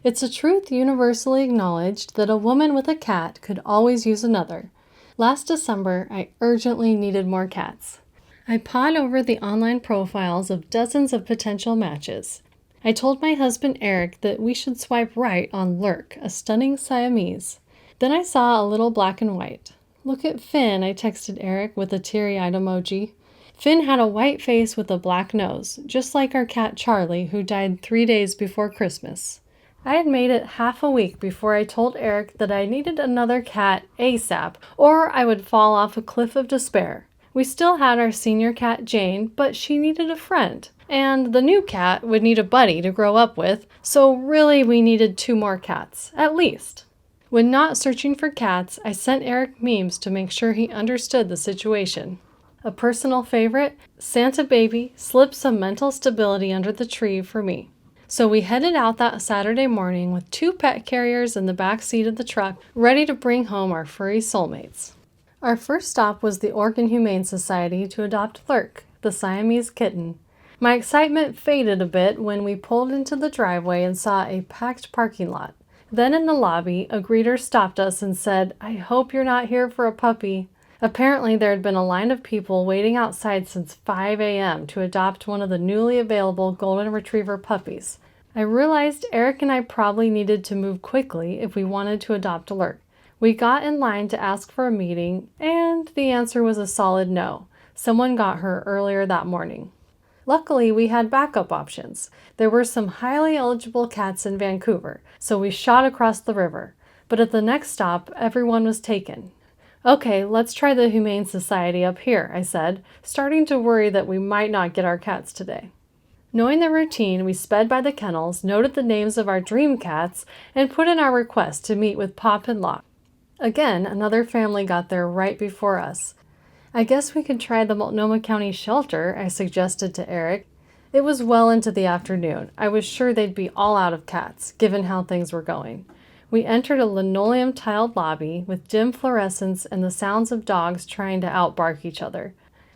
It's a truth universally acknowledged that a woman with a cat could always use another. Last December, I urgently needed more cats. I pawed over the online profiles of dozens of potential matches. I told my husband Eric that we should swipe right on Lurk, a stunning Siamese. Then I saw a little black and white. "Look at Finn," I texted Eric with a teary-eyed emoji. Finn had a white face with a black nose, just like our cat Charlie, who died 3 days before Christmas. I had made it half a week before I told Eric that I needed another cat ASAP, or I would fall off a cliff of despair. We still had our senior cat Jane, but she needed a friend. And the new cat would need a buddy to grow up with, so really we needed 2 more cats, at least. When not searching for cats, I sent Eric memes to make sure he understood the situation. A personal favorite, Santa Baby slipped some mental stability under the tree for me. So we headed out that Saturday morning with 2 pet carriers in the back seat of the truck, ready to bring home our furry soulmates. Our first stop was the Oregon Humane Society to adopt Lurk, the Siamese kitten. My excitement faded a bit when we pulled into the driveway and saw a packed parking lot. Then in the lobby, a greeter stopped us and said, "I hope you're not here for a puppy." Apparently there had been a line of people waiting outside since 5 a.m. to adopt one of the newly available Golden Retriever puppies. I realized Eric and I probably needed to move quickly if we wanted to adopt a Lurk. We got in line to ask for a meeting, and the answer was a solid no. Someone got her earlier that morning. Luckily, we had backup options. There were some highly eligible cats in Vancouver, so we shot across the river. But at the next stop, everyone was taken. "Okay, let's try the Humane Society up here," I said, starting to worry that we might not get our cats today. Knowing the routine, we sped by the kennels, noted the names of our dream cats, and put in our request to meet with Pop and Lock. Again, another family got there right before us. "I guess we could try the Multnomah County shelter," I suggested to Eric. It was well into the afternoon. I was sure they'd be all out of cats, given how things were going. We entered a linoleum-tiled lobby with dim fluorescents and the sounds of dogs trying to outbark each other.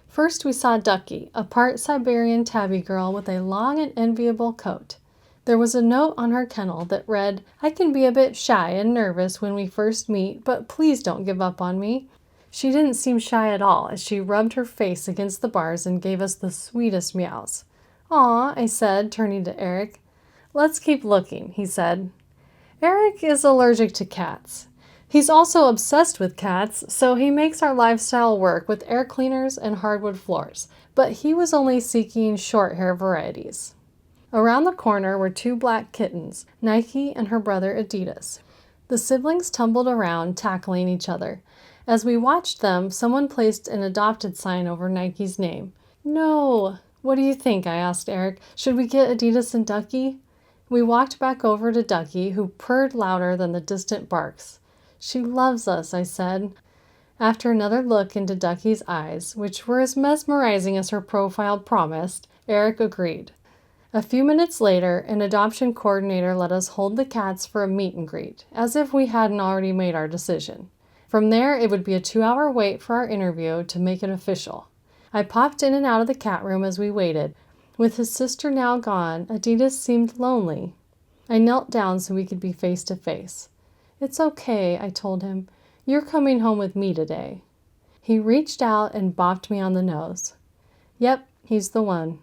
First we saw Ducky, a part Siberian tabby girl with a long and enviable coat. There was a note on her kennel that read, "I can be a bit shy and nervous when we first meet, but please don't give up on me." She didn't seem shy at all as she rubbed her face against the bars and gave us the sweetest meows. "Aw," I said, turning to Eric. "Let's keep looking," he said. Eric is allergic to cats. He's also obsessed with cats, so he makes our lifestyle work with air cleaners and hardwood floors, but he was only seeking short hair varieties. Around the corner were 2 black kittens, Nike and her brother Adidas. The siblings tumbled around, tackling each other. As we watched them, someone placed an adopted sign over Nike's name. "No! What do you think?" I asked Eric. "Should we get Adidas and Ducky?" We walked back over to Ducky, who purred louder than the distant barks. "She loves us," I said. After another look into Ducky's eyes, which were as mesmerizing as her profile promised, Eric agreed. A few minutes later, an adoption coordinator let us hold the cats for a meet and greet, as if we hadn't already made our decision. From there, it would be a 2-hour wait for our interview to make it official. I popped in and out of the cat room as we waited. With his sister now gone, Adidas seemed lonely. I knelt down so we could be face to face. "It's okay," I told him. "You're coming home with me today." He reached out and bopped me on the nose. "Yep, he's the one."